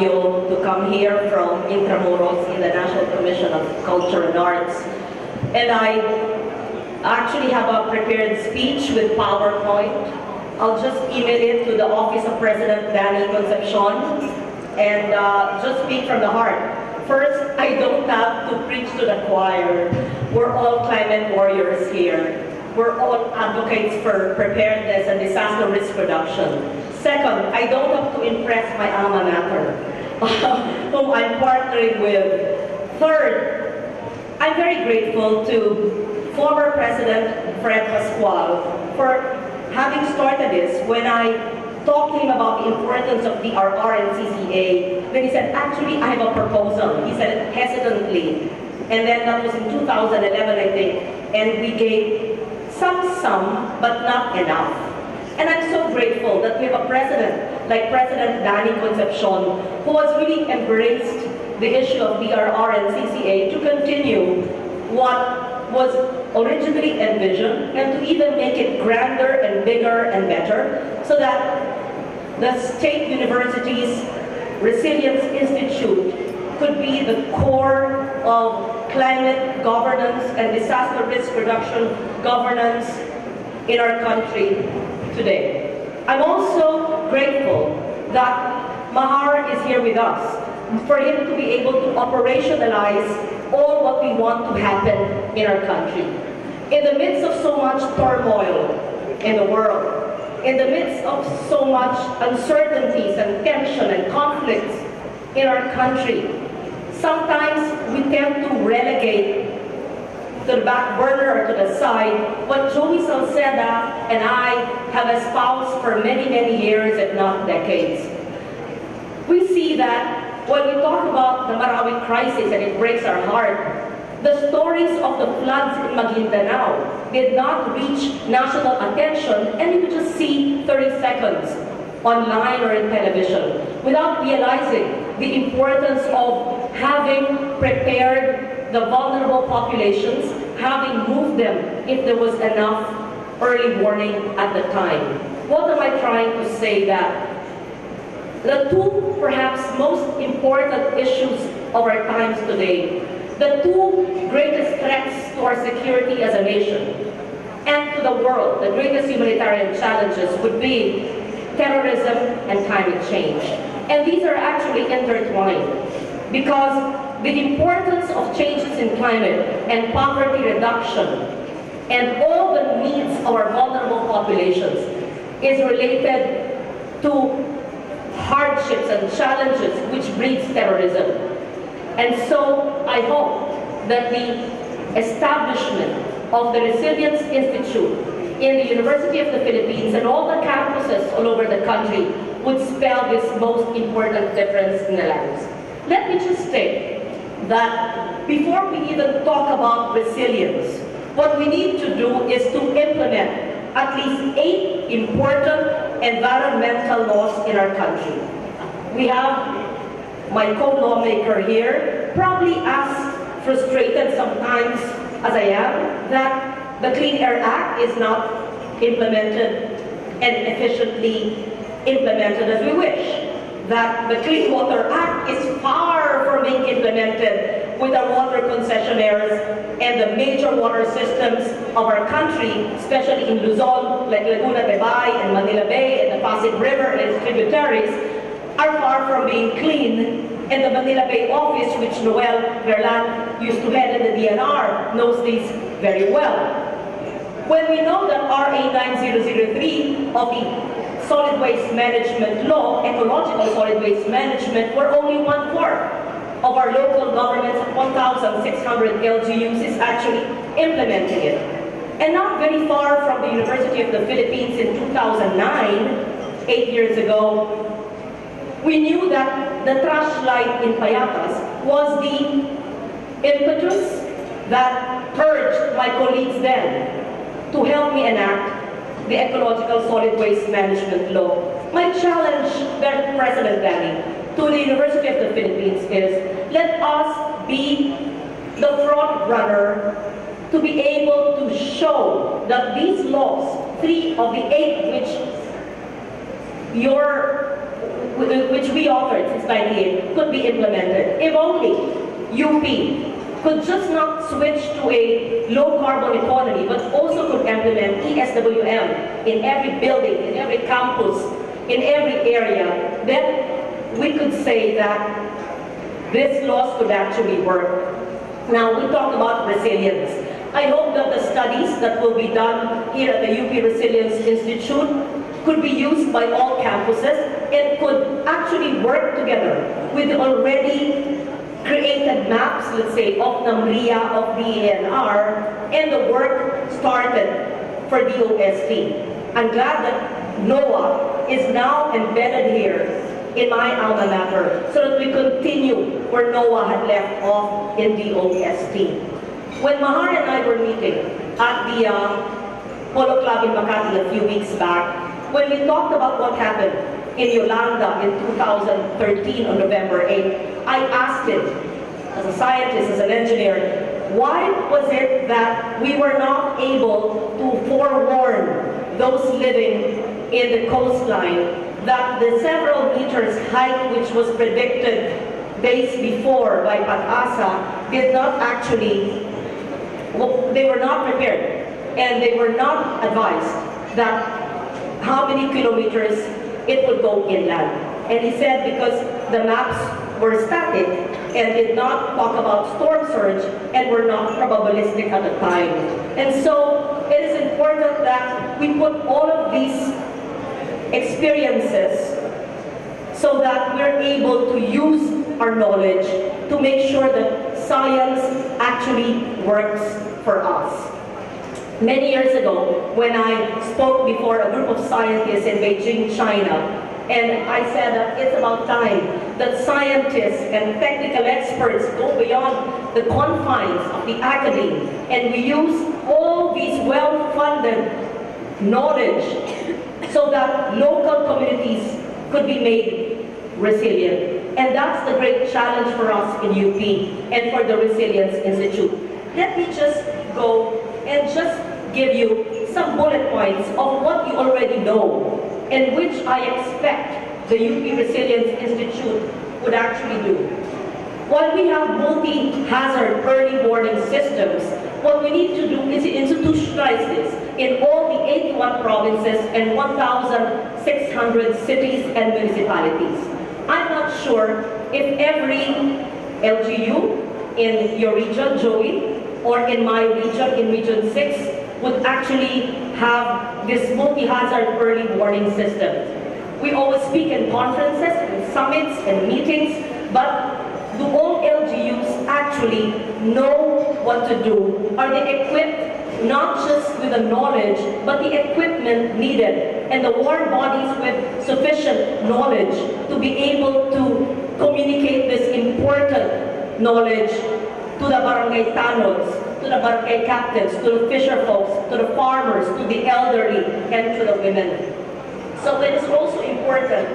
Baguio to come here from Intramuros in the National Commission of Culture and Arts. And I actually have a prepared speech with PowerPoint. I'll just email it to the Office of President Danny Concepcion and just speak from the heart. First, I don't have to preach to the choir. We're all climate warriors here. We're all advocates for preparedness and disaster risk reduction. Second, I don't have to impress my alma mater, whom I'm partnering with. Third, I'm very grateful to former President Fred Pascual for having started this. When I talked to him about the importance of DRR and CCA, then he said, actually, I have a proposal. He said it hesitantly. And then that was in 2011, I think, and we gave some, but not enough. And I'm so grateful that we have a president like President Danny Concepcion who has really embraced the issue of DRR and CCA to continue what was originally envisioned and to even make it grander and bigger and better so that the State University's Resilience Institute could be the core of climate governance and disaster risk reduction governance in our country today. I'm also grateful that Mahar is here with us for him to be able to operationalize all what we want to happen in our country. In the midst of so much turmoil in the world, in the midst of so much uncertainties and tension and conflicts in our country, sometimes we tend to relegate to the back burner or to the side what Joey Salceda and I have espoused for many, many years, if not decades. We see that when we talk about the Marawi crisis, and it breaks our heart, the stories of the floods in Maguindanao did not reach national attention, and you could just see 30 seconds online or in television without realizing the importance of having prepared the vulnerable populations, having moved them if there was enough early warning at the time. What am I trying to say? That the two perhaps most important issues of our times today, the two greatest threats to our security as a nation and to the world, the greatest humanitarian challenges would be terrorism and climate change. And these are actually intertwined because the importance of changes in climate and poverty reduction and all the needs of our vulnerable populations is related to hardships and challenges which breeds terrorism. And so I hope that the establishment of the Resilience Institute in the University of the Philippines and all the campuses all over the country would spell this most important difference in the lives. Let me just state that before we even talk about resilience, what we need to do is to implement at least 8 important environmental laws in our country. We have my co-lawmaker here, probably as frustrated sometimes as I am, that the Clean Air Act is not implemented and efficiently implemented as we wish. That the Clean Water Act is far from being implemented with our water concessionaires and the major water systems of our country, especially in Luzon, like Laguna de Bay and Manila Bay and the Pasig River and its tributaries, are far from being clean. And the Manila Bay office, which Noel Verlan used to head in the DNR, knows this very well. When we know that RA 9003 of the Solid Waste Management Law, Ecological Solid Waste Management, where only 1/4 of our local governments of 1,600 LGUs is actually implementing it. And not very far from the University of the Philippines in 2009, 8 years ago, we knew that the trash light in Payatas was the impetus that urged my colleagues then to help me enact the Ecological Solid Waste Management Law. My challenge, President Danny, to the University of the Philippines is, let us be the front runner to be able to show that these laws, 3 of the 8 which which we offered since 98, could be implemented. If only UP could just not switch to a low-carbon economy, but also could implement ESWM in every building, in every campus, in every area, then we could say that this laws could actually work. Now, we talk about resilience. I hope that the studies that will be done here at the UP Resilience Institute could be used by all campuses and could actually work together with the already created maps, let's say, of NAMRIA, of DENR, and the work started for DOST. I'm glad that NOAA is now embedded here in my alma mater so that we continue where NOAA had left off in DOST. When Mahar and I were meeting at the Polo Club in Makati a few weeks back, when we talked about what happened in Yolanda in 2013 on November 8th, I asked him, as a scientist, as an engineer, why was it that we were not able to forewarn those living in the coastline that the several meters height which was predicted days before by PATASA did not actually, they were not prepared and they were not advised that how many kilometers it would go inland. And he said because the maps were static and did not talk about storm surge and were not probabilistic at the time. And so it is important that we put all of these experiences so that we're able to use our knowledge to make sure that science actually works for us. Many years ago, when I spoke before a group of scientists in Beijing, China, and I said that it's about time that scientists and technical experts go beyond the confines of the academy and we use all these well-funded knowledge so that local communities could be made resilient. And that's the great challenge for us in UP and for the Resilience Institute. Let me just go and just give you some bullet points of what you already know and which I expect the UP Resilience Institute would actually do. While we have multi-hazard early warning systems, what we need to do is institutionalize this in all the 81 provinces and 1,600 cities and municipalities. I'm not sure if every LGU in your region, Joey, or in my region, in Region 6, would actually have this multi-hazard early warning system. We always speak in conferences, and summits, and meetings, but do all LGUs actually know what to do? Are they equipped not just with the knowledge, but the equipment needed, and the war bodies with sufficient knowledge to be able to communicate this important knowledge to the barangay tanods, to the barangay captains, to the fisher folks, to the farmers, to the elderly, and to the women. So it is also important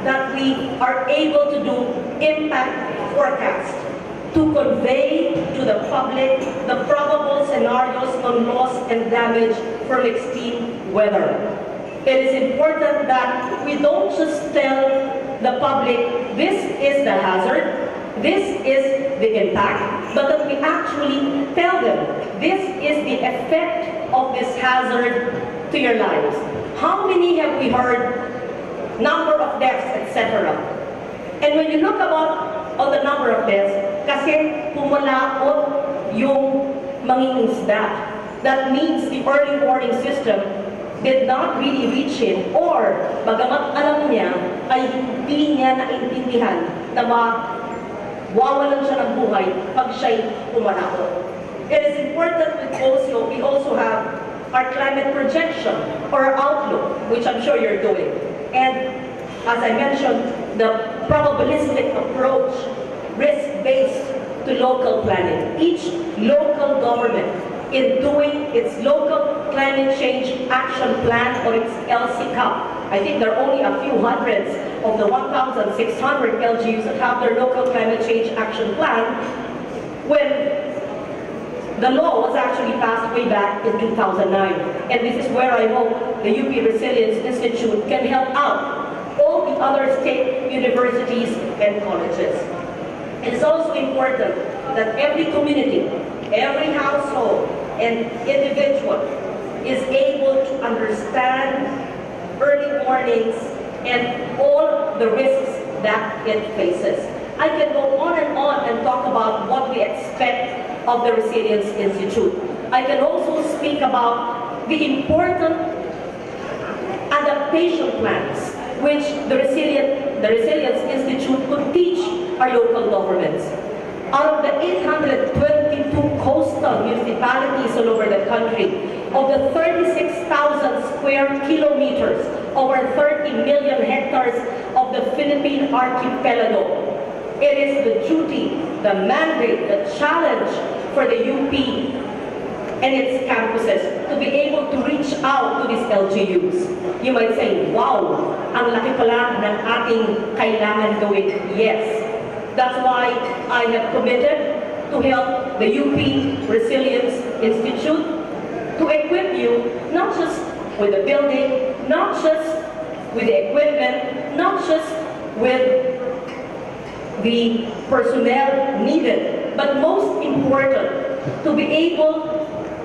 that we are able to do impact forecast to convey to the public the probable scenarios on loss and damage from extreme weather. It is important that we don't just tell the public this is the hazard, this is the impact, but that we actually tell them this is the effect of this hazard to your lives. How many have we heard? Number of deaths, etc. And when you look about on the number of deaths, kasi pumalaot yung mangingisda. That means the early warning system did not really reach him, or bagamat alam niya, ay hindi niya naintindihan na mawawalan siya ng buhay pag siya'y pumalaot. It is important with also, we also have our climate projection or outlook, which I'm sure you're doing. And as I mentioned, the probabilistic approach, risk-based to local planning. Each local government in doing its local climate change action plan or its LCCAP. I think there are only a few hundreds of the 1,600 LGUs that have their local climate change action plan when the law was actually passed way back in 2009. And this is where I hope the UP Resilience Institute can help out all the other state universities and colleges. It is also important that every community, every household, and individual is able to understand early warnings and all the risks that it faces. I can go on and talk about what we expect of the Resilience Institute. I can also speak about the important adaptation plans which the Resilience Institute could teach our local governments. Out of the 822 coastal municipalities all over the country, of the 36,000 square kilometers, over 30 million hectares of the Philippine archipelago, it is the duty, the mandate, the challenge for the UP and its campuses to be able to reach out to these LGUs. You might say, wow, ang laki pala ng ating kailangan gawin. Yes. That's why I have committed to help the UP Resilience Institute to equip you not just with the building, not just with the equipment, not just with the personnel needed, but most important, to be able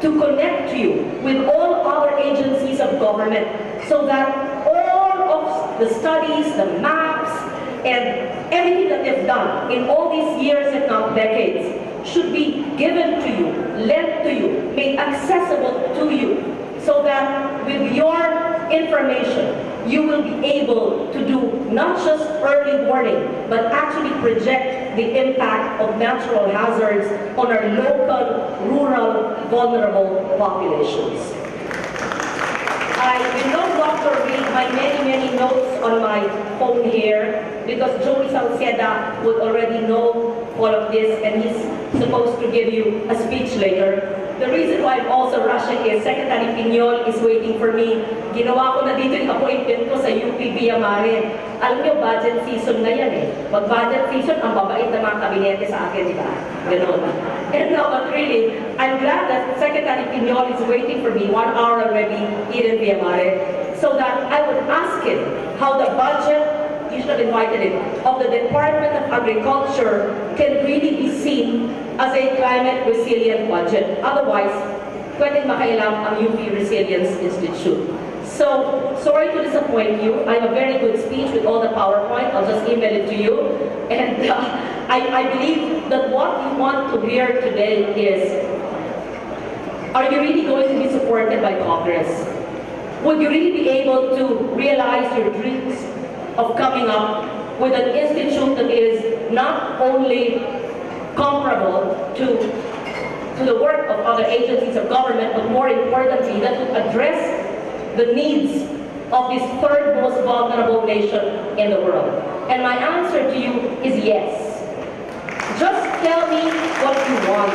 to connect you with all other agencies of government so that all of the studies, the maps, and everything that they've done in all these years, if not decades, should be given to you, lent to you, made accessible to you, so that with your information, you will be able to do not just early warning, but actually project the impact of natural hazards on our local, rural, vulnerable populations. I will no longer read my many notes on my phone here because Joey Salceda would already know all of this and he's supposed to give you a speech later. The reason why I'm also rushing is Secretary Piñol is waiting for me. Ginawa ko na dito yung appointment ko sa UP Villa Mare. Alam niyo, budget season na yan eh. Pag-budget season, ang babait na mga kabinete sa akin, di ba? Ganon. And now, but really, I'm glad that Secretary Piñol is waiting for me 1 hour already here in Villa Mare so that I would ask him how the budget, you should have invited him, of the Department of Agriculture can really be seen as a climate resilient budget. Otherwise, pwedeng makailam ang UP Resilience Institute. So, sorry to disappoint you. I have a very good speech with all the PowerPoint. I'll just email it to you. And I believe that what you want to hear today is, are you really going to be supported by Congress? Would you really be able to realize your dreams of coming up with an institute that is not only comparable to the work of other agencies of government, but more importantly, that would address the needs of this third most vulnerable nation in the world? And my answer to you is yes. Just tell me what you want.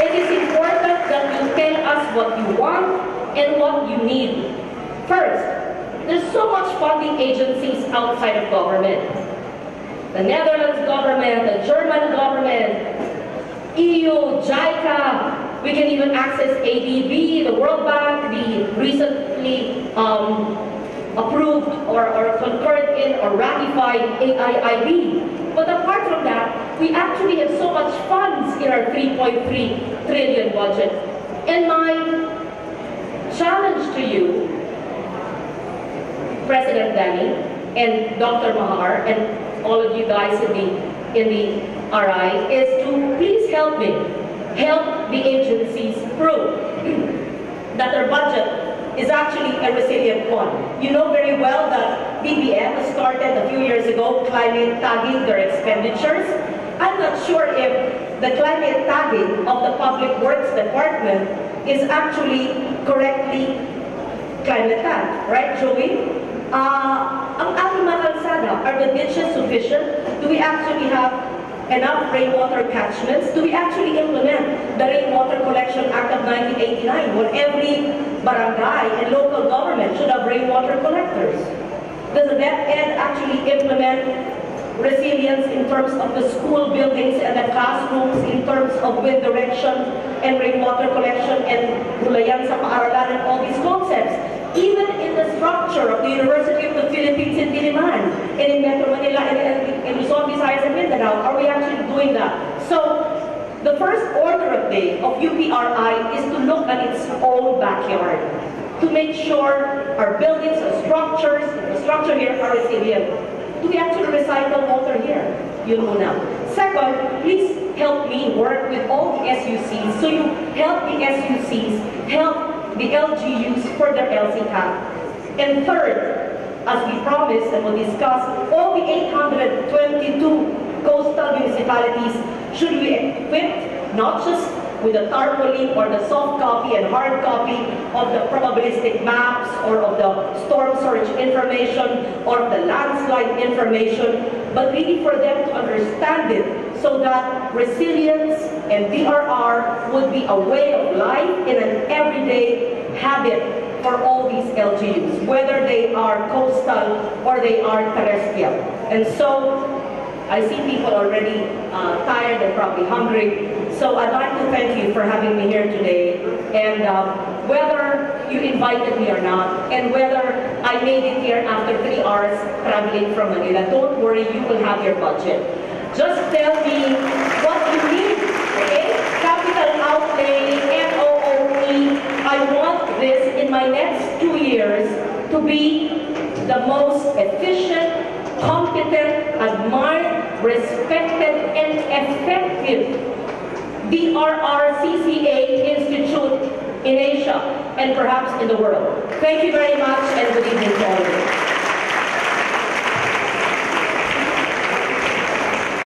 It is important that you tell us what you want and what you need. First, there's so much funding agencies outside of government. The Netherlands government, the German government, EU, JICA, we can even access ADB, the World Bank, the recently approved or concurred in or ratified AIIB. But apart from that, we actually have so much funds in our 3.3 trillion budget. And my challenge to you, President Danny and Dr. Mahar and all of you guys in the RI, is to please help me help the agencies prove that their budget is actually a resilient one. You know very well that BBM has started a few years ago climate tagging their expenditures. I'm not sure if the climate tagging of the Public Works Department is actually correctly climate tagged, right, Joey? Ang ating mga kalsada, are the ditches sufficient? Do we actually have enough rainwater catchments? Do we actually implement the Rainwater Collection Act of 1989 when every barangay and local government should have rainwater collectors? Does the DepEd actually implement resilience in terms of the school buildings and the classrooms, in terms of wind direction and rainwater collection and gulayan sa paaralan and all these concepts? Even in the structure of the University of the Philippines in Diliman, and in Metro Manila, and in Luzon, Visayas, and Mindanao? Are we actually doing that? So, the first order of day of UPRI is to look at its own backyard, to make sure our buildings, our structures, the structure here are resilient. Do we actually recycle water here? Yun muna. Second, please help me work with all the SUCs. So you help the SUCs, help the LGUs for their LCCAP. And third, as we promised and we'll discuss, all the 822 coastal municipalities should be equipped not just with a tarpaulin or the soft copy and hard copy of the probabilistic maps or of the storm surge information or of the landslide information, but really for them to understand it so that resilience and DRR would be a way of life in an everyday habit for all these LGUs, whether they are coastal or they are terrestrial. And so, I see people already tired and probably hungry. So I'd like to thank you for having me here today. And whether you invited me or not, and whether I made it here after 3 hours traveling from Manila, don't worry, you will have your budget. Just tell me what you need, okay? Capital outlay, MOOE. I want this in my next 2 years to be the most efficient, competent, admired, respected, and effective DRR CCA Institute in Asia and perhaps in the world. Thank you very much and good evening to all of you.